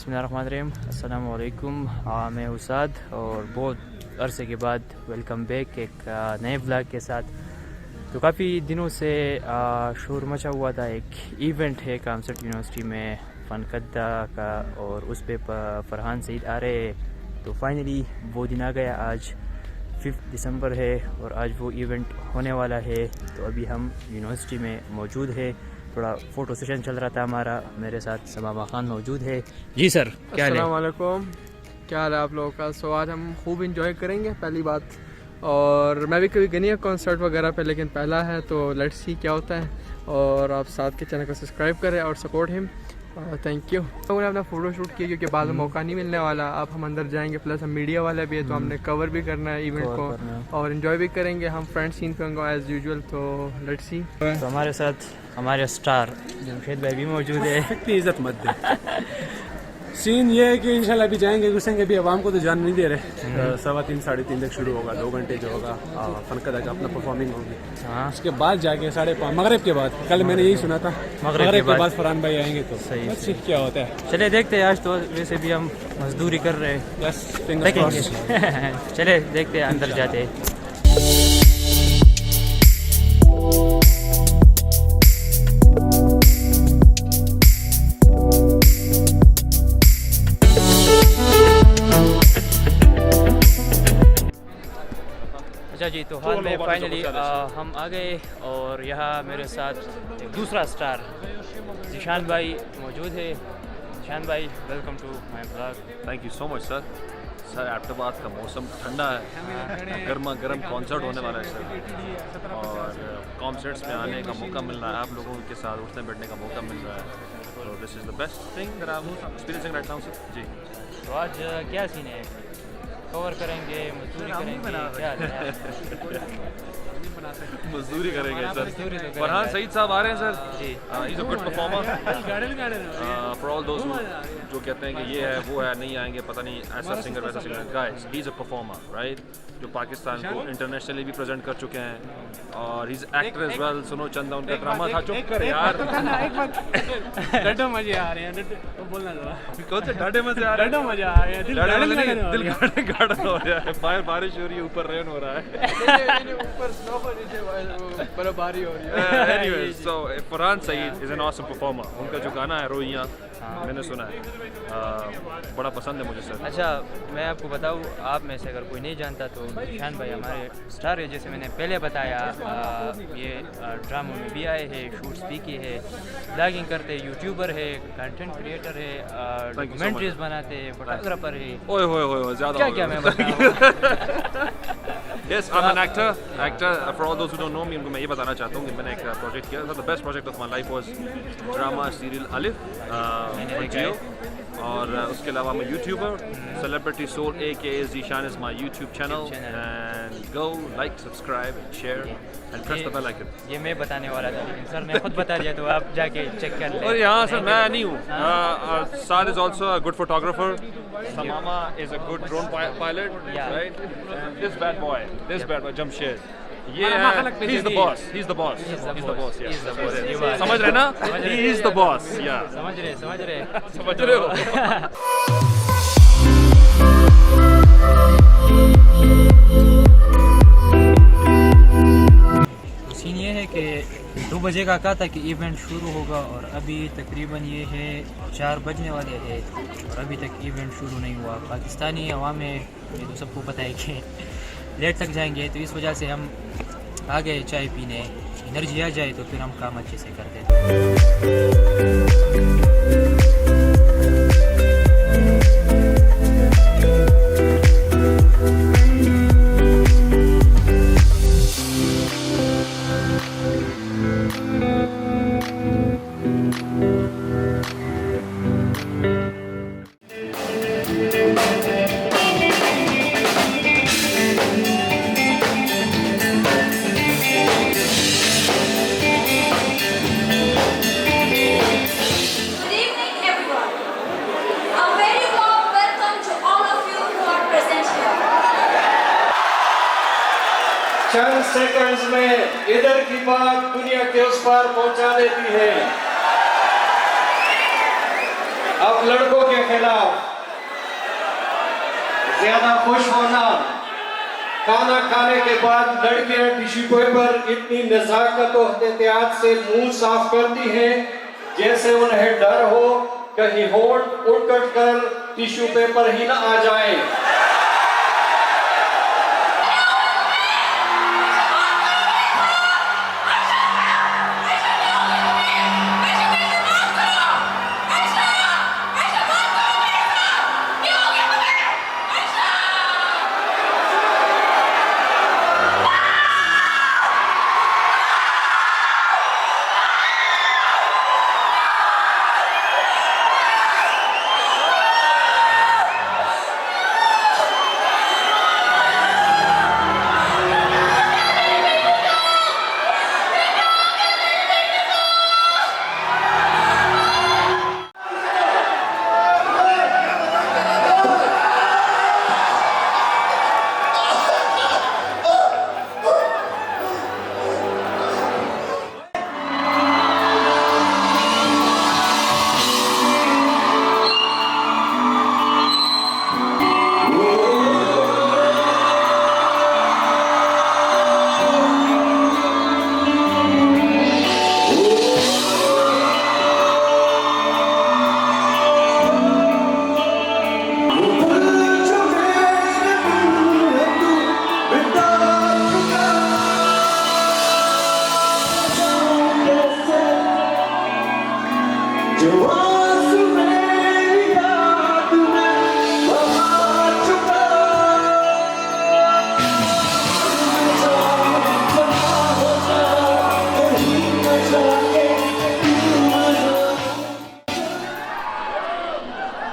बिस्मिल्लाहिर्रहमानिर्रहीम, अस्सलाम वालेकुम। मैं उसाद और बहुत अरसे के बाद वेलकम बैक एक नए व्लॉग के साथ। तो काफ़ी दिनों से शोर मचा हुआ था। एक इवेंट है कामसट यूनिवर्सिटी में फ़नकद्दा का और उस पर फरहान सईद आ रहे हैं। तो फाइनली वो दिन आ गया। आज 5 दिसंबर है और आज वो इवेंट होने वाला है। तो अभी हम यूनिवर्सिटी में मौजूद है। थोड़ा फ़ोटो सेशन चल रहा था हमारा। मेरे साथ समामा खान मौजूद है। जी सर, क्या हाल है? अस्सलाम वालेकुम, क्या हाल है आप लोगों का? सो आज हम खूब इंजॉय करेंगे पहली बात। और मैं भी कभी गई है कॉन्सर्ट वगैरह पे, लेकिन पहला है तो लेट्स सी क्या होता है। और आप साथ के चैनल को सब्सक्राइब करें और सपोर्ट हिम। Thank you. लोगों ने अपना फ़ोटो शूट किया क्योंकि बाद में मौका नहीं मिलने वाला। अब हम अंदर जाएंगे, प्लस हम मीडिया वाले भी है तो हमने कवर भी करना है इवेंट को और इन्जॉय भी करेंगे। हम फ्रेंड सीन पे होंगे एज़ यूजुअल। तो लेट्स सी। तो हमारे साथ हमारे स्टार जमशेद भाई भी मौजूद है। इतनी इज्जत मत दे। सीन ये है कि इंशाल्लाह अभी जाएंगे घुसेंगे। अभी आवाम को तो जान नहीं दे रहे। 3:15 साढ़े 3 तक शुरू होगा, 2 घंटे जो होगा फनकदा का अपना परफॉर्मिंग होगी। हाँ, उसके बाद जाके 5:30 मगरिब के बाद, कल मैंने यही सुना था मगरिब के बाद फरहान भाई आएंगे। तो सही अच्छी क्या होता है। चले देखते हैं। आज तो वैसे भी हम मजदूरी कर रहे हैं। यस, फिंगर्स देखेंगे। चले देखते हैं, अंदर जाते हैं। अच्छा जी, तो हाल में फाइनली हम आ गए और यहाँ मेरे साथ एक दूसरा स्टार ज़ीशान भाई मौजूद है। ज़ीशान भाई, welcome to my blog. Thank you so much sir. Sir Abbottabad का मौसम ठंडा है, गर्मा गर्म कॉन्सर्ट होने वाला है सर। और कॉन्सर्ट्स में आने का मौका मिल रहा है, आप लोगों के साथ उठने बैठने का मौका मिल रहा है। तो this is the best thing that I am experiencing right now sir. जी, तो आज क्या सीन है? कवर करेंगे, मजदूरी करेंगे, क्या मजदूरी करेंगे सर। मजदूरी तो फरहान करेंगे। सईद साहब आ रहे हैं सर। जी, he is a good performer. For all दोस्त जो कहते हैं कि ये है वो है, नहीं आएंगे, पता नहीं ऐसा सिंगर वैसा singer. Guys, he is a performer right, जो पाकिस्तान को इंटरनेशनली भी प्रेजेंट कर चुके हैं। और he is actor as well. सुनो चंदा उनका ड्रामा था। चुप कर यार। डटो मजे आ रहे हैं, बोलना जरा। कौन से डाटे मजे आ रहे हैं? डटो मजे आ रहे हैं, दिल गार्डन हो रहा है। बाहर बारिश हो रही है, ऊपर रेन हो रहा है। ऊपर स्नो पर नीचे बर्फबारी हो रही है। Anyway, so Farhan Saeed is an awesome performer. उनका जो गाना है रोइयाँ, मैंने सुना है, बड़ा पसंद है मुझे सर। अच्छा, मैं आपको बताऊँ, आप में से अगर कोई नहीं जानता तो ज़ीशान भाई हमारे स्टार है। जैसे मैंने पहले बताया, ये ड्रामों में भी आए हैं, शूट्स भी किए हैं, ब्लॉगिंग करते हैं, यूट्यूबर है, कंटेंट क्रिएटर है, डॉक्यूमेंट्रीज बनाते हैं, फोटोग्राफर है। ओए होए होए, ज़्यादा क्या क्या मैं बताऊँ। Yes, I'm an actor. For all those who don't know me, उनको मैं ये बताना चाहता हूँ कि मैंने एक प्रोजेक्ट किया था। The best project of my life was drama serial Alif on Jio. और उसके अलावा मैं YouTuber, Celebrity Soul aka Zishan is my YouTube channel. And go like, subscribe, share and press the bell icon. ये मैं बताने वाला था, लेकिन सर ने खुद बता दिया, तो आप जाके चेक कर लें। और यहाँ सर मैं नहीं हूँ। Saad is also a good photographer. Samama is a good drone pilot, Yeah. right? And this bad boy, Jamshed. ये है, he's the boss. He's the boss. He's the He's the boss. boss. He's the Yeah. boss. ये बात समझ रहे ना? समझ रहे। He is the boss. Yeah. समझ रहे समझ रहे हो? सीन ये है कि 2 बजे का कहा था कि इवेंट शुरू होगा और अभी तकरीबन ये है 4 बजने वाले हैं और अभी तक इवेंट शुरू नहीं हुआ। पाकिस्तानी अवाम में ये तो सबको पता है कि लेट तक जाएंगे, तो इस वजह से हम आ गए चाय पीने। एनर्जी आ जाए तो फिर हम काम अच्छे से करते हैं। चंद सेकंड्स में इधर की बात दुनिया के उस पार पहुंचा देती है। अब लड़कों के खिलाफ ज्यादा खुश होना। खाना खाने के बाद लड़कियां टिश्यू पेपर इतनी नजाकत और एहतियात से मुंह साफ करती हैं जैसे उन्हें डर हो कहीं होंठ उड़कट कर टिश्यू पेपर ही ना आ जाए।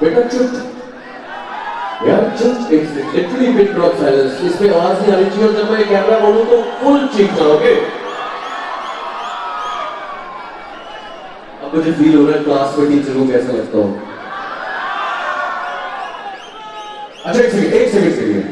बेटा चुप यार, चुप। एक लिटरली बिट ड्रॉप साइलेंस। इसमें आवाज नहीं आनी चाहिए और जब मैं कैमरा बोलूं तो फुल चीख जाओगे। अब मुझे फील हो रहा है क्लास में टीचर को कैसा लगता हो। अच्छा एक सेकंड के लिए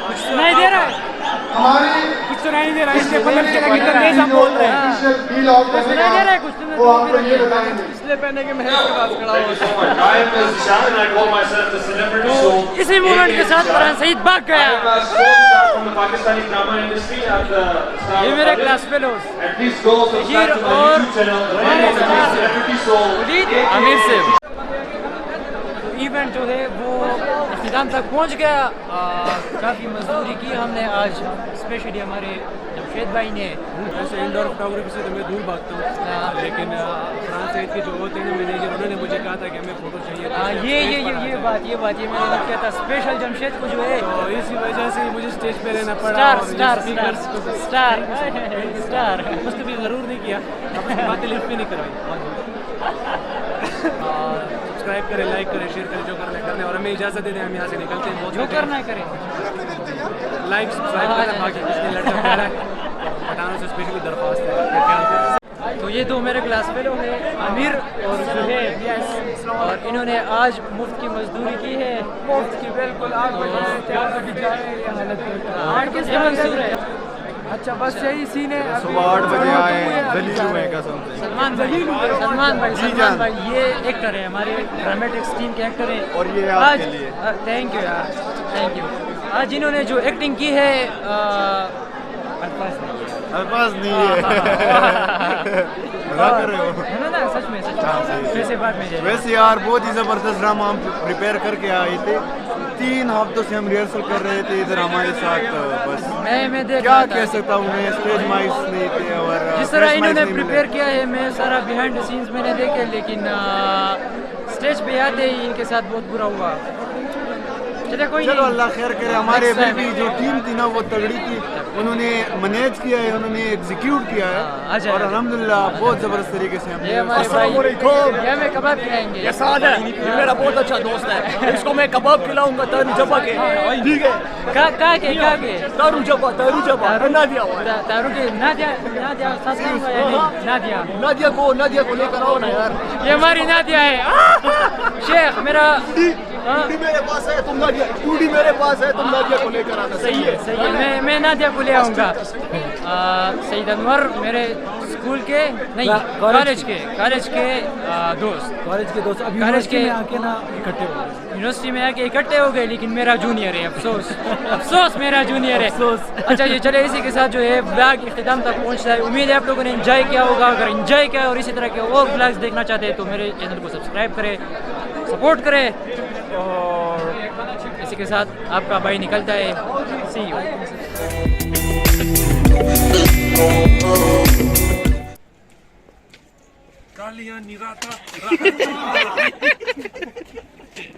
कुछ सुनाई दे रहा है? कुछ सुनाई दे रहा है? इसलिए पलट के लगी तेज हम बोल रहे हैं। सुनाई दे रहा है कुछ? इसलिए पहने के महल के पास खड़ा तो इसी मूवमेंट के साथ फरहान सईद भाग गया। ये मेरे क्लास फेलोज हीर और आमिर से इवेंट जो है वो इख्तिताम तक पहुंच गया। काफ़ी मजदूरी की हमने आज, स्पेशली हमारे जमशेद भाई ने। ऐसे इंडोर फोटोग्राफी से तो मैं दूर भागता हूँ, लेकिन फरहान सईद के जो होते हैं मैनेजर, उन्होंने मुझे कहा था कि हमें फोटो चाहिए। ये बात मैंने क्या था, स्पेशल जमशेद को जो है तो इसी वजह से मुझे स्टेज पे रहना पड़ा। स्टार उसने भी ज़रूर नहीं किया, अपनी बातें लिफ्ट भी नहीं करवाई। सब्सक्राइब करें, लाइक करें, शेयर करें, जो करना करने, और हमें इजाज़त दे दें, हम यहाँ से निकलते हैं। जो करना है करें, लाइक सब्सक्राइब करें, बाकी कुछ नहीं, लड़का प्यारा है। किसानों से स्पेशली दरख्वास्त है कि ख्याल करें। तो ये दो मेरे क्लास फेलो हैं, आमिर और सुहेब, और इन्होंने आज मुफ्त की मजदूरी की है। मुफ्त की बिल्कुल 8 बजे 4 बजे जा रहे हैं ये हालत आज किस मंसूर है? अच्छा बस यही सीन है। 8 बजे आए दलील हुए कसम से। सलमान भाई ये एक्टर है, हमारे ड्रामेटिक्स टीम के एक्टर हैं। और ये आज आपके लिए। थैंक यू यार, थैंक यू। आज इन्होंने जो एक्टिंग की है अल्फाज नहीं है। मजाक कर रहे हो? ना सच में वैसे बात में वैसे यार बहुत ही ज़बरदस्त ड्रामा हम प्रिपेयर करके आए थे। 3 हफ्तों से हम रिहर्सल कर रहे थे इधर हमारे साथ। बस मैं देख क्या रहा था। कह सकता हूँ मैं, स्टेज माइक्स नहीं थे और जिस तरह इन्होंने प्रिपेयर किया है, मैं सारा बिहाइंड द सीन्स मैंने देखे, लेकिन स्टेज पे आते ही इनके साथ बहुत बुरा हुआ। चलो कोई चलो नहीं। अल्लाह खैर करे। हमारे Next time। भी जो टीम थी ना वो तगड़ी थी, उन्होंने मैनेज किया है, उन्होंने एग्जीक्यूट किया आ है जाए। और अल्हम्दुलिल्लाह बहुत ज़बरदस्त तरीके से ये हमारे भाई, ये हमें कबाब खिलाएंगे। ये साद है, ये मेरा बहुत अच्छा दोस्त है, इसको मैं कबाब खिलाऊंगा तारू जबा के, ठीक है? का के तारू जबा नादिया हुआ है। तारू के नादिया सास का है नहीं, नादिया नादिया को लेकर आओ ना यार। ये हमारी नादिया है। शेख मेरा टूडी मेरे पास है, तुम नादिया, टूडी मेरे पास है, तुम नादिया को लेकर आना। सही है, मैं नादिया को ले आऊँगा। सईद अनवर मेरे स्कूल के नहीं, कॉलेज के दोस्त, कॉलेज के आके ना इकट्ठे हो गए। यूनिवर्सिटी में आके इकट्ठे हो गए, लेकिन मेरा जूनियर है। अफसोस मेरा जूनियर है। अच्छा ये चले, इसी के साथ जो है ब्लॉग इख्तिताम तक पहुंचता है। उम्मीद है आप लोगों ने एंजॉय किया होगा। अगर एंजॉय किया और इसी तरह के और ब्लॉग्स देखना चाहते हैं तो मेरे चैनल को सब्सक्राइब करें, सपोर्ट करें। और इसी के साथ आपका भाई निकलता है। सी यू।